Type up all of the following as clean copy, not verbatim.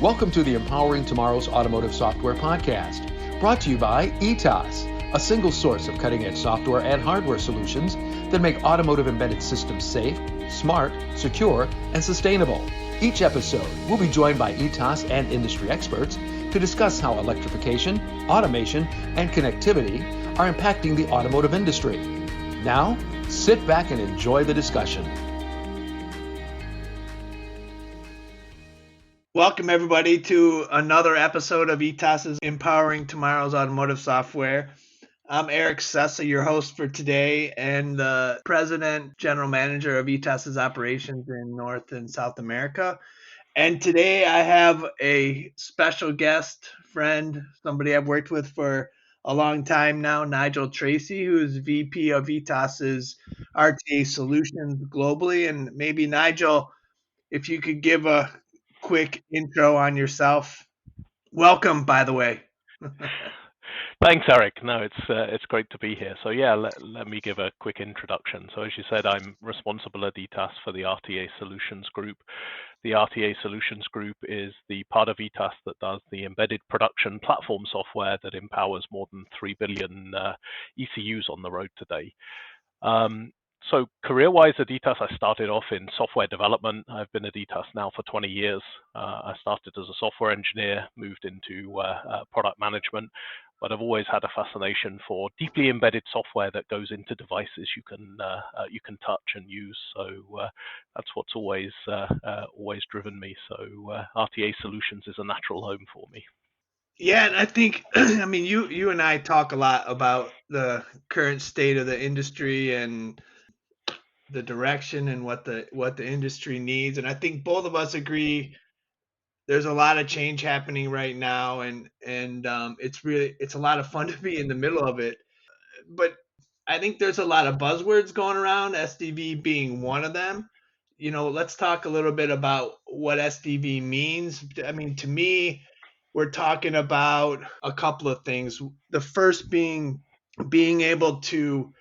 Welcome to the Empowering Tomorrow's Automotive Software Podcast, brought to you by ETAS, a single source of cutting-edge software and hardware solutions that make automotive embedded systems safe, smart, secure, and sustainable. Each episode, we'll be joined by ETAS and industry experts to discuss how electrification, automation, and connectivity are impacting the automotive industry. Now, sit back and enjoy the discussion. Welcome, everybody, to another episode of ETAS's Empowering Tomorrow's Automotive Software. I'm Eric Cesa, your host for today, and the President, General Manager of ETAS's operations in North and South America. And today I have a special guest friend, somebody I've worked with for a long time now, Nigel Tracey, who is VP of ETAS's RTA Solutions globally. And maybe, Nigel, if you could give a quick intro on yourself. Welcome, by the way. Thanks, Eric. No, it's great to be here. So yeah, let me give a quick introduction. So as you said, I'm responsible at ETAS for the RTA Solutions Group. The RTA Solutions Group is the part of ETAS that does the embedded production platform software that empowers more than 3 billion ECUs on the road today. So career-wise at ETAS, I started off in software development. I've been at ETAS now for 20 years. I started as a software engineer, moved into product management, but I've always had a fascination for deeply embedded software that goes into devices you can touch and use. So that's what's always driven me. So RTA Solutions is a natural home for me. Yeah, and I think, I mean, you and I talk a lot about the current state of the industry and the direction and what the industry needs. And I think both of us agree there's a lot of change happening right now, and it's a lot of fun to be in the middle of it. But I think there's a lot of buzzwords going around, SDV being one of them. You know, let's talk a little bit about what SDV means. I mean, to me, we're talking about a couple of things. The first being able to,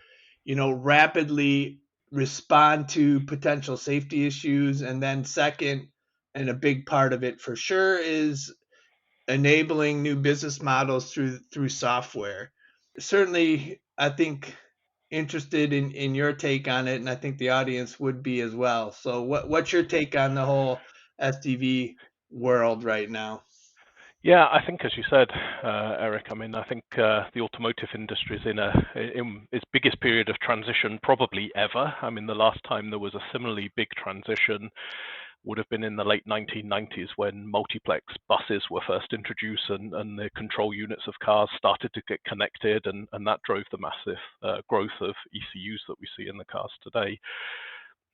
rapidly respond to potential safety issues. And then second, and a big part of it for sure, is enabling new business models through software. Certainly, I think interested in your take on it, and I think the audience would be as well. So what's your take on the whole SDV world right now? Yeah, I think, as you said, Eric, I mean, I think the automotive industry is in its biggest period of transition probably ever. I mean, the last time there was a similarly big transition would have been in the late 1990s when multiplex buses were first introduced and the control units of cars started to get connected, and that drove the massive growth of ECUs that we see in the cars today.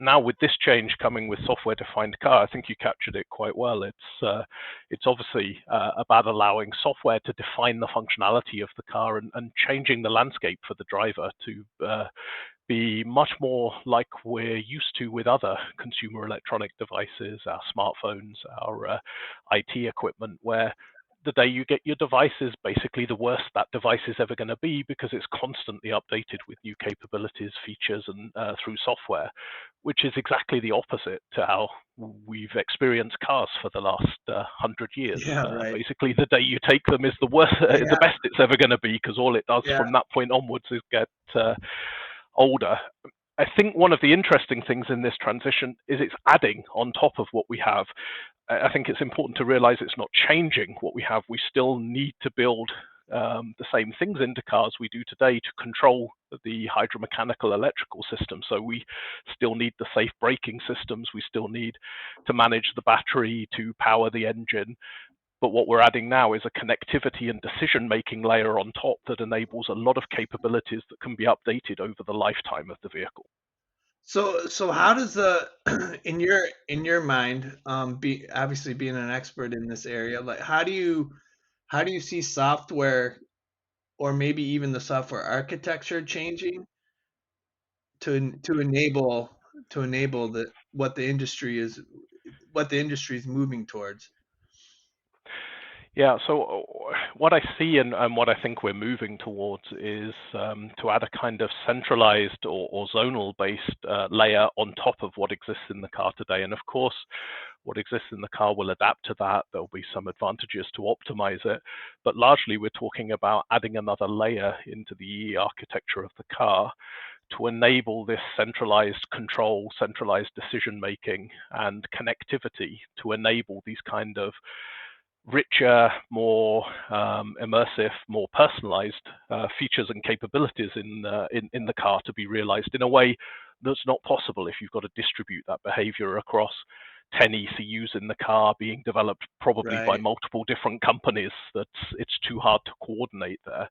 Now, with this change coming with software-defined car, I think you captured it quite well. It's obviously about allowing software to define the functionality of the car and changing the landscape for the driver to be much more like we're used to with other consumer electronic devices, our smartphones, our IT equipment, where the day you get your device is basically the worst that device is ever going to be, because it's constantly updated with new capabilities, features, and through software, which is exactly the opposite to how we've experienced cars for the last 100 years. Yeah, right. Basically, the day you take them is the worst, is the best it's ever going to be, because all it does from that point onwards is get older. I think one of the interesting things in this transition is it's adding on top of what we have. I think it's important to realize it's not changing what we have. We still need to build the same things into cars we do today to control the hydromechanical electrical system. So we still need the safe braking systems. We still need to manage the battery to power the engine. But what we're adding now is a connectivity and decision-making layer on top that enables a lot of capabilities that can be updated over the lifetime of the vehicle. So how does in your mind, obviously being an expert in this area, like how do you see software, or maybe even the software architecture, changing to enable what the industry is moving towards? Yeah, so what I see and what I think we're moving towards is to add a kind of centralized or zonal based layer on top of what exists in the car today. And of course, what exists in the car will adapt to that. There'll be some advantages to optimize it, but largely we're talking about adding another layer into the EE architecture of the car to enable this centralized control, centralized decision making, and connectivity to enable these kind of richer, more immersive, more personalized features and capabilities in the car to be realized in a way that's not possible if you've got to distribute that behavior across 10 ECUs in the car being developed probably by multiple different companies. It's too hard to coordinate there,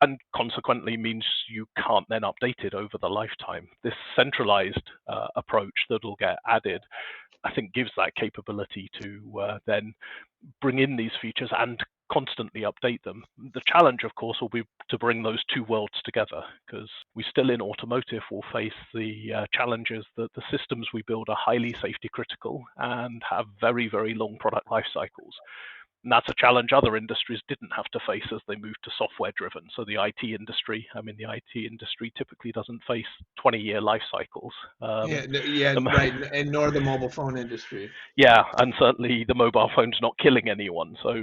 and consequently means you can't then update it over the lifetime. This centralized approach that'll get added, I think, gives that capability to then bring in these features and constantly update them. The challenge, of course, will be to bring those two worlds together, because we still in automotive will face the challenges that the systems we build are highly safety critical and have very, very long product life cycles. And that's a challenge other industries didn't have to face as they moved to software driven. So the IT industry, typically doesn't face 20-year life cycles. Right. And nor the mobile phone industry. Yeah, and certainly the mobile phone's not killing anyone. So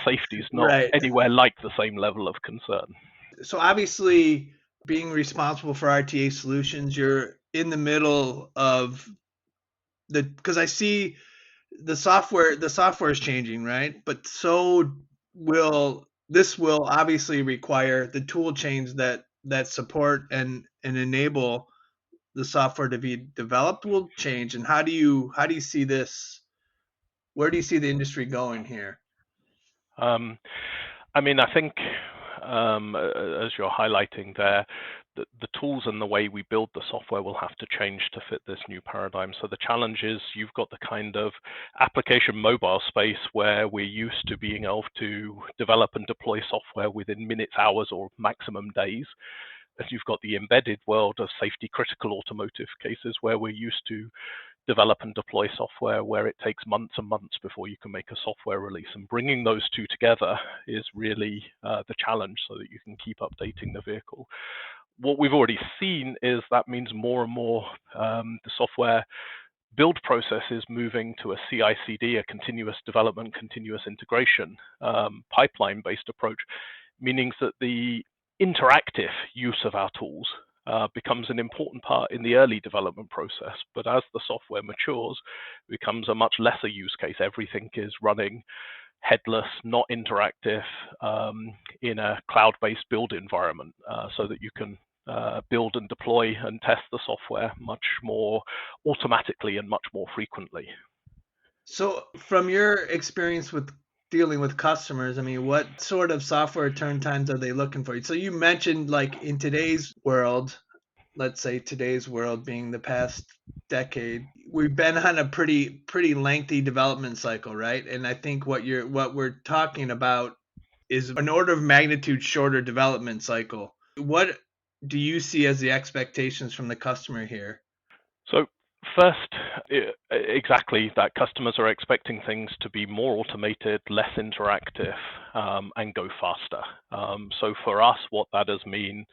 safety's not anywhere like the same level of concern. So obviously, being responsible for RTA solutions, you're in the middle of because I see the software is changing, right? But so will obviously require the tool chains that support and enable the software to be developed will change. And how do you see this? Where do you see the industry going here? I think as you're highlighting there, the tools and the way we build the software will have to change to fit this new paradigm. So the challenge is you've got the kind of application mobile space where we're used to being able to develop and deploy software within minutes, hours, or maximum days. And you've got the embedded world of safety critical automotive cases where we're used to develop and deploy software where it takes months and months before you can make a software release. And bringing those two together is really the challenge so that you can keep updating the vehicle. What we've already seen is that means more and more the software build process is moving to a CI/CD, a continuous development, continuous integration pipeline-based approach, meaning that the interactive use of our tools becomes an important part in the early development process. But as the software matures, it becomes a much lesser use case. Everything is running headless, not interactive, in a cloud-based build environment, so that you can build and deploy and test the software much more automatically and much more frequently. So from your experience with dealing with customers, what sort of software turn times are they looking for? So you mentioned, like, in today's world, let's say today's world being the past decade, we've been on a pretty lengthy development cycle, right? And I think what we're talking about is an order of magnitude shorter development cycle. What do you see as the expectations from the customer here? So first, exactly that customers are expecting things to be more automated, less interactive, and go faster. So for us, what that does mean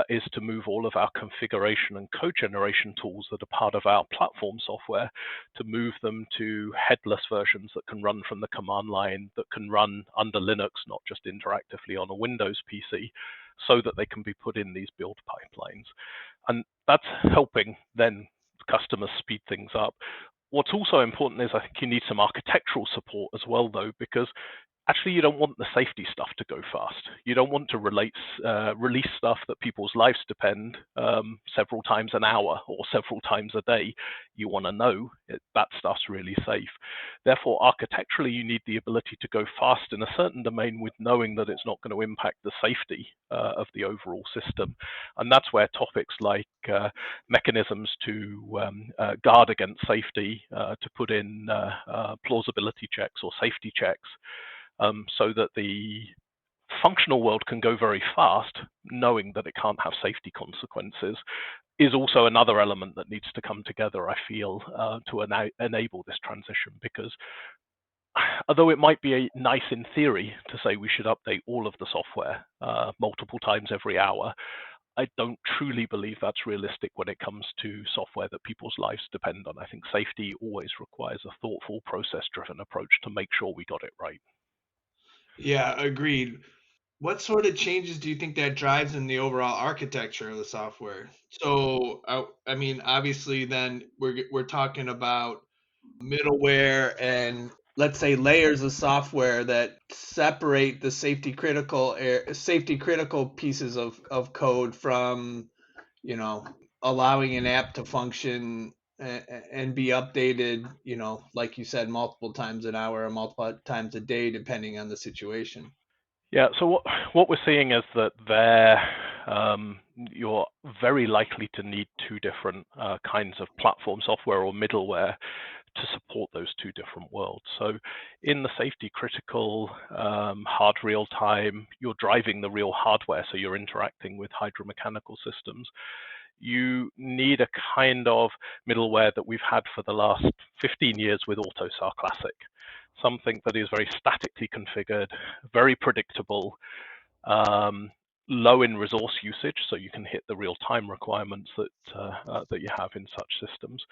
is to move all of our configuration and code generation tools that are part of our platform software, to move them to headless versions that can run from the command line, that can run under Linux, not just interactively on a Windows PC, so that they can be put in these build pipelines. And that's helping then customers speed things up. What's also important is I think you need some architectural support as well, though, because actually you don't want the safety stuff to go fast. You don't want to release stuff that people's lives depend several times an hour or several times a day. You want to know that stuff's really safe. Therefore, architecturally, you need the ability to go fast in a certain domain with knowing that it's not going to impact the safety of the overall system. And that's where topics like mechanisms to guard against safety, to put in plausibility checks or safety checks, so that the functional world can go very fast, knowing that it can't have safety consequences, is also another element that needs to come together, I feel, to enable this transition. Because although it might be nice in theory to say we should update all of the software multiple times every hour, I don't truly believe that's realistic when it comes to software that people's lives depend on. I think safety always requires a thoughtful, process-driven approach to make sure we got it right. Yeah, agreed. What sort of changes do you think that drives in the overall architecture of the software? So, I mean, obviously, then we're talking about middleware and, let's say, layers of software that separate the safety critical pieces of code from, allowing an app to function and be updated, like you said, multiple times an hour or multiple times a day, depending on the situation. Yeah, so what we're seeing is that you're very likely to need two different kinds of platform software or middleware to support those two different worlds. So in the safety critical hard real time, you're driving the real hardware, so you're interacting with hydromechanical systems. You need a kind of middleware that we've had for the last 15 years with AUTOSAR Classic, something that is very statically configured, very predictable, low in resource usage, so you can hit the real-time requirements that you have in such systems.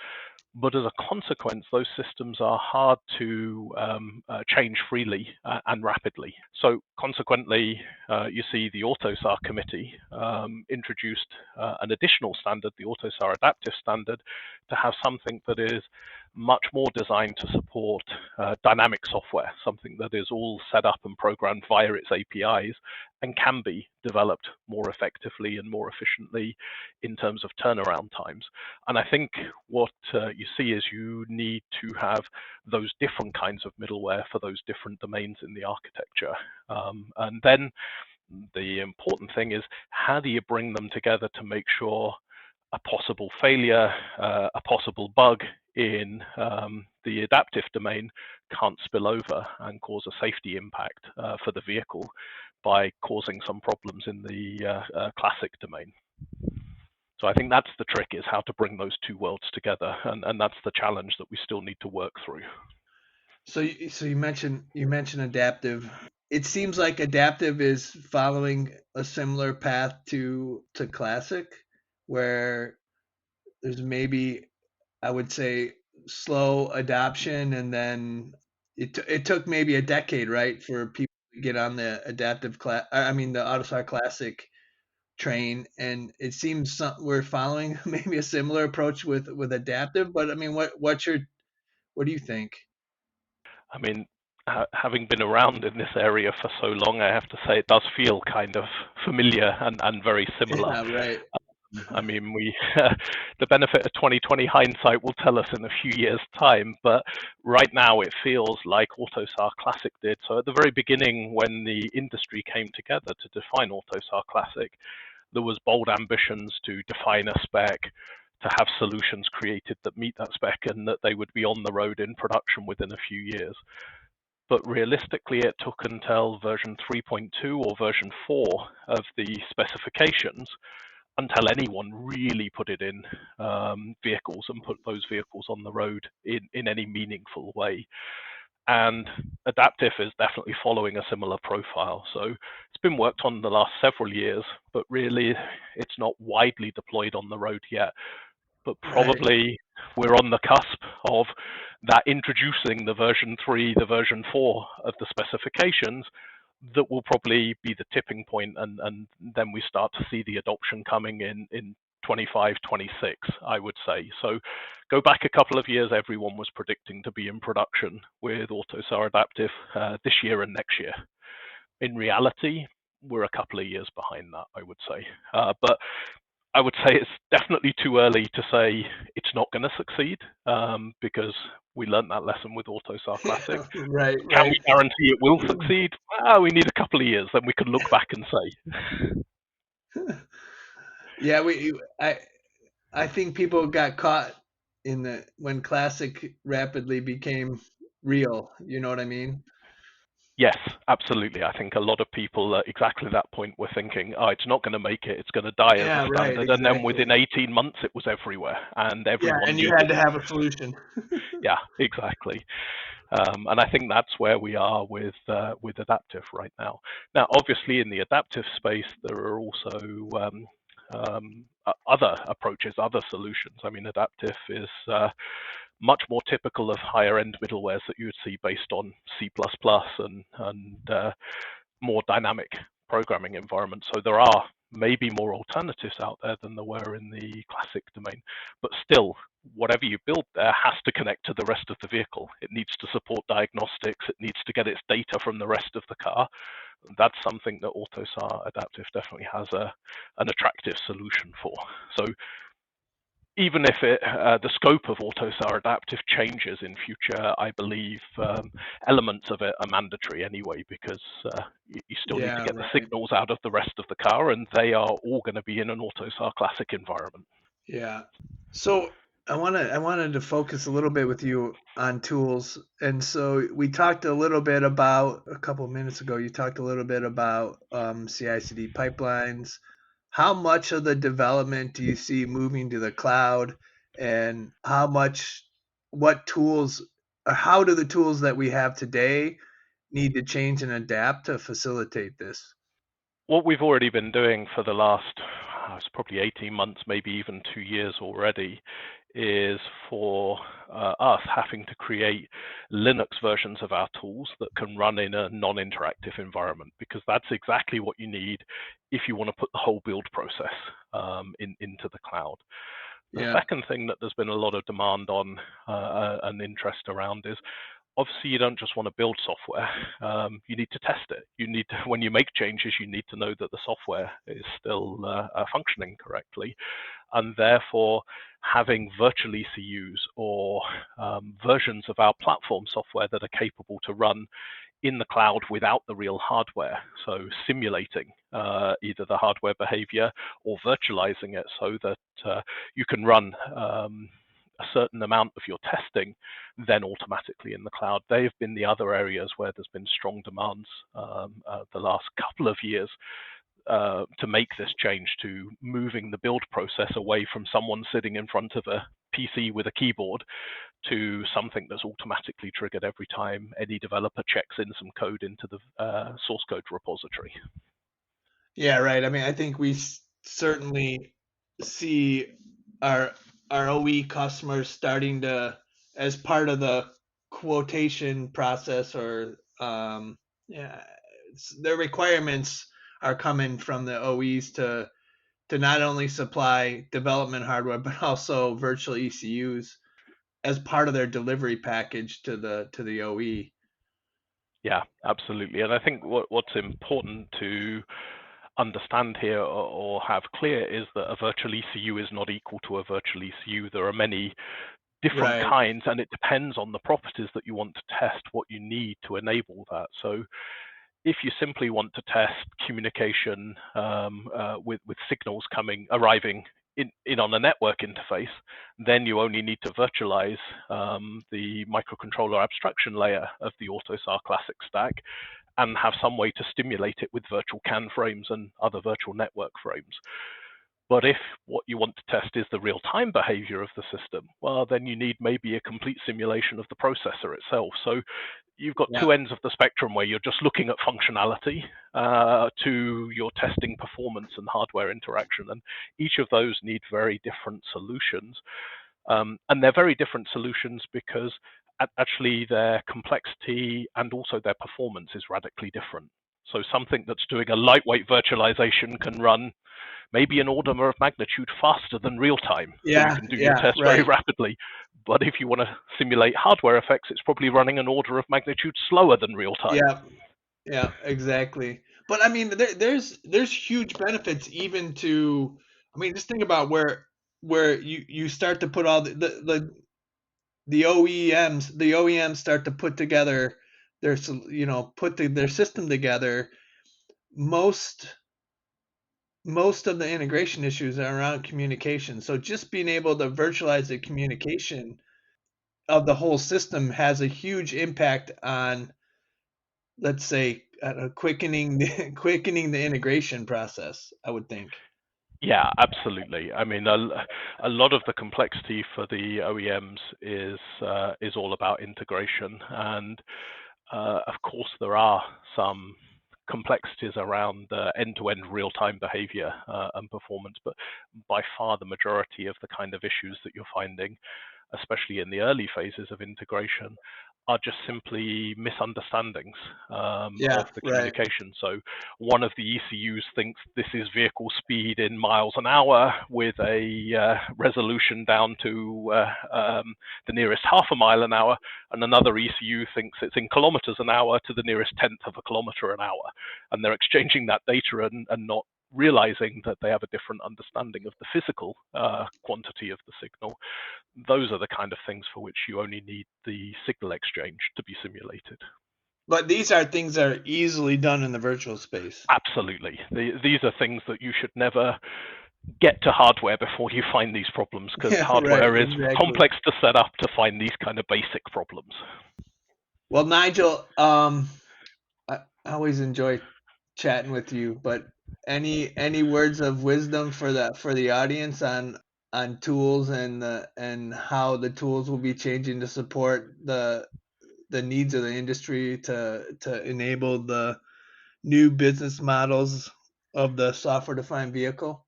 But as a consequence, those systems are hard to change freely and rapidly. So consequently, you see the AUTOSAR committee introduced an additional standard, the AUTOSAR Adaptive standard, to have something that is much more designed to support dynamic software, something that is all set up and programmed via its APIs and can be developed more effectively and more efficiently in terms of turnaround times. And I think what you see is you need to have those different kinds of middleware for those different domains in the architecture. And then the important thing is, how do you bring them together to make sure a possible failure, a possible bug in the adaptive domain can't spill over and cause a safety impact for the vehicle by causing some problems in the classic domain. So I think that's the trick, is how to bring those two worlds together, and that's the challenge that we still need to work through. So you mentioned adaptive. It seems like adaptive is following a similar path to classic, where there's maybe, I would say, slow adoption, and then it took maybe a decade, right, for people to get on the adaptive class. I mean, the AUTOSAR Classic train, and it seems we're following maybe a similar approach with adaptive. But I mean, what do you think? I mean, having been around in this area for so long, I have to say it does feel kind of familiar and very similar. Yeah, right. I mean, the benefit of 2020 hindsight will tell us in a few years' time, but right now it feels like AUTOSAR Classic did. So at the very beginning, when the industry came together to define AUTOSAR Classic, there was bold ambitions to define a spec, to have solutions created that meet that spec, and that they would be on the road in production within a few years. But realistically, it took until version 3.2 or version 4 of the specifications until anyone really put it in vehicles and put those vehicles on the road in any meaningful way. And adaptive is definitely following a similar profile. So it's been worked on the last several years, but really it's not widely deployed on the road yet. But probably we're on the cusp of that, introducing the version 3, the version 4 of the specifications. That will probably be the tipping point, and then we start to see the adoption coming in 25, 26, I would say. So go back a couple of years, everyone was predicting to be in production with AUTOSAR Adaptive this year and next year. In reality, we're a couple of years behind that, I would say. But I would say it's definitely too early to say it's not going to succeed, because we learned that lesson with AUTOSAR Classic. Right. Can we guarantee it will succeed? Well, we need a couple of years, then we can look back and say. Yeah, I think people got caught in when Classic rapidly became real. You know what I mean? Yes, absolutely. I think a lot of people at exactly that point were thinking, oh, it's not going to make it, it's going to die as a standard. Right, exactly. And then within 18 months, it was everywhere. And everyone and you had to have a solution. Yeah, exactly. And I think that's where we are with adaptive right now. Now, obviously, in the adaptive space, there are also other approaches, other solutions. I mean, Adaptive is much more typical of higher end middlewares that you would see based on C++ and more dynamic programming environments. So there are maybe more alternatives out there than there were in the classic domain, but still, whatever you build there has to connect to the rest of the vehicle. It needs to support diagnostics. It needs to get its data from the rest of the car. That's something that AUTOSAR Adaptive definitely has an attractive solution for. So even if the scope of AUTOSAR Adaptive changes in future, I believe elements of it are mandatory anyway, because you still need to get the signals out of the rest of the car, and they are all going to be in an AUTOSAR Classic environment. Yeah. So I wanted to focus a little bit with you on tools. And so we talked a little bit about, a couple of minutes ago, you talked a little bit about CI/CD pipelines. How much of the development do you see moving to the cloud, and what tools, or how do the tools that we have today need to change and adapt to facilitate this? What we've already been doing for the last, it's probably 18 months, maybe even 2 years already, is for us having to create Linux versions of our tools that can run in a non-interactive environment, because that's exactly what you need if you want to put the whole build process into the cloud. The second thing that there's been a lot of demand on and interest around is, obviously you don't just want to build software, you need to test it. You need to, when you make changes, you need to know that the software is still functioning correctly. And therefore, having virtual ECUs or versions of our platform software that are capable to run in the cloud without the real hardware, so simulating either the hardware behavior or virtualizing it so that you can run a certain amount of your testing then automatically in the cloud. They've been the other areas where there's been strong demands the last couple of years to make this change, to moving the build process away from someone sitting in front of a PC with a keyboard to something that's automatically triggered every time any developer checks in some code into the source code repository. Yeah, right. I mean, I think we certainly see our OE customers starting to, as part of the quotation process, or their requirements are coming from the OEs to not only supply development hardware but also virtual ECUs as part of their delivery package to the OE. Yeah, absolutely. And I think what's important to understand here or have clear is that a virtual ECU is not equal to a virtual ECU. There are many different kinds, and it depends on the properties that you want to test, what you need to enable that. So if you simply want to test communication with signals arriving in on a network interface, then you only need to virtualize the microcontroller abstraction layer of the AUTOSAR Classic stack and have some way to stimulate it with virtual CAN frames and other virtual network frames. But if what you want to test is the real-time behavior of the system, well, then you need maybe a complete simulation of the processor itself. So you've got two ends of the spectrum where you're just looking at functionality to your testing performance and hardware interaction. And each of those need very different solutions. And they're very different solutions because actually their complexity and also their performance is radically different. So something that's doing a lightweight virtualization can run maybe an order of magnitude faster than real time. So you can do your test very rapidly. But if you want to simulate hardware effects, it's probably running an order of magnitude slower than real time. Yeah, exactly. But I mean, there's huge benefits even to, I mean, just think about where you start to put all the OEMs start to put together their their system together. Most of the integration issues are around communication. So just being able to virtualize the communication of the whole system has a huge impact on, let's say, quickening the integration process, I would think. Yeah, absolutely. I mean, a lot of the complexity for the OEMs is all about integration, and of course there are some complexities around end-to-end real-time behavior and performance, but by far the majority of the kind of issues that you're finding, especially in the early phases of integration, are just simply misunderstandings of the communication. So one of the ECUs thinks this is vehicle speed in miles an hour with a resolution down to the nearest half a mile an hour, and another ECU thinks it's in kilometers an hour to the nearest tenth of a kilometer an hour. And they're exchanging that data and not realizing that they have a different understanding of the physical quantity of the signal. Those are the kind of things for which you only need the signal exchange to be simulated. But these are things that are easily done in the virtual space. Absolutely. These are things that you should never get to hardware before you find these problems, because hardware is complex to set up to find these kind of basic problems. Well, Nigel, I always enjoy chatting with you, but any words of wisdom for the audience on tools and how the tools will be changing to support the needs of the industry to enable the new business models of the software-defined vehicle?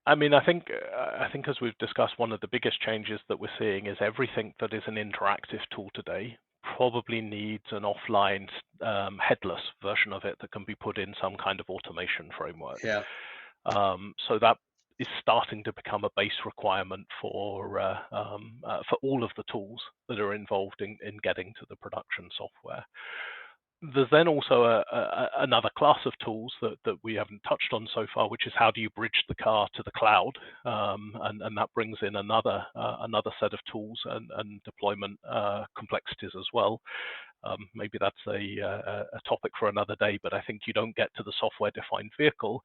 I mean, I think as we've discussed, one of the biggest changes that we're seeing is everything that is an interactive tool today probably needs an offline headless version of it that can be put in some kind of automation framework. Yeah. So that is starting to become a base requirement for all of the tools that are involved in getting to the production software. There's then also another class of tools that we haven't touched on so far, which is how do you bridge the car to the cloud, and that brings in another set of tools and deployment complexities as well. Maybe that's a topic for another day, but I think you don't get to the software-defined vehicle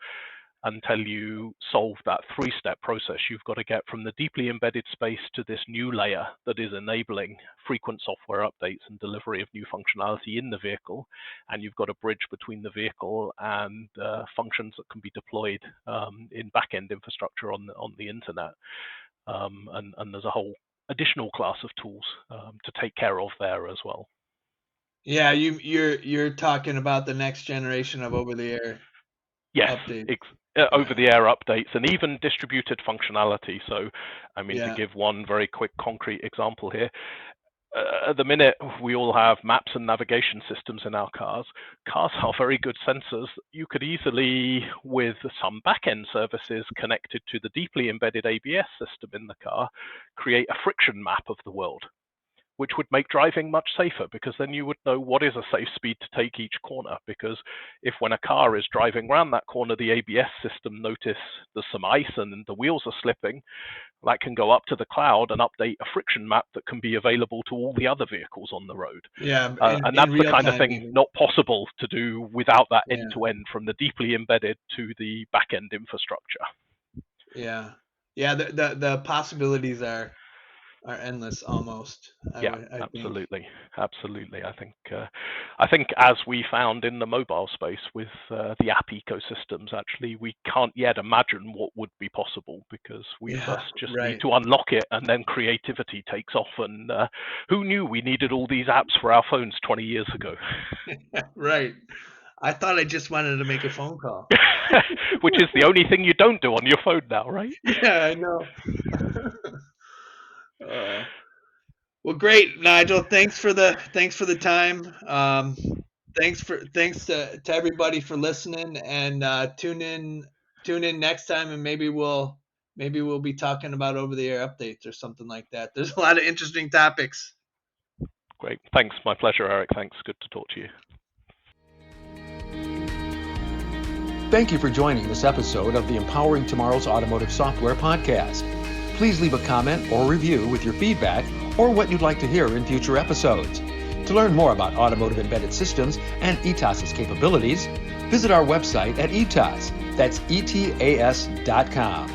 until you solve that three-step process. You've got to get from the deeply embedded space to this new layer that is enabling frequent software updates and delivery of new functionality in the vehicle. And you've got a bridge between the vehicle and functions that can be deployed in back-end infrastructure on the internet. And there's a whole additional class of tools to take care of there as well. Yeah, you're talking about the next generation of over-the-air updates. Over-the-air updates and even distributed functionality. So, I mean, to give one very quick concrete example here, at the minute, we all have maps and navigation systems in our cars. Cars are very good sensors. You could easily, with some back-end services connected to the deeply embedded ABS system in the car, create a friction map of the world, which would make driving much safer, because then you would know what is a safe speed to take each corner. Because if when a car is driving around that corner, the ABS system notice there's some ice and the wheels are slipping, that can go up to the cloud and update a friction map that can be available to all the other vehicles on the road. Yeah, and that's the kind of thing not possible to do without that end-to-end, from the deeply embedded to the back-end infrastructure. Yeah, the possibilities are endless almost. Absolutely. I think as we found in the mobile space with the app ecosystems, actually we can't yet imagine what would be possible, because we first just need to unlock it, and then creativity takes off. And who knew we needed all these apps for our phones 20 years ago? Right. I thought I just wanted to make a phone call. Which is the only thing you don't do on your phone now, right? Yeah, I know. Well, great, Nigel. Thanks for the time. Thanks to everybody for listening, and tune in next time, and maybe we'll be talking about over-the-air updates or something like that. There's a lot of interesting topics. Great. Thanks. My pleasure, Eric. Thanks. Good to talk to you. Thank you for joining this episode of the Empowering Tomorrow's Automotive Software podcast. Please leave a comment or review with your feedback or what you'd like to hear in future episodes. To learn more about automotive embedded systems and ETAS's capabilities, visit our website at ETAS. That's ETAS.com.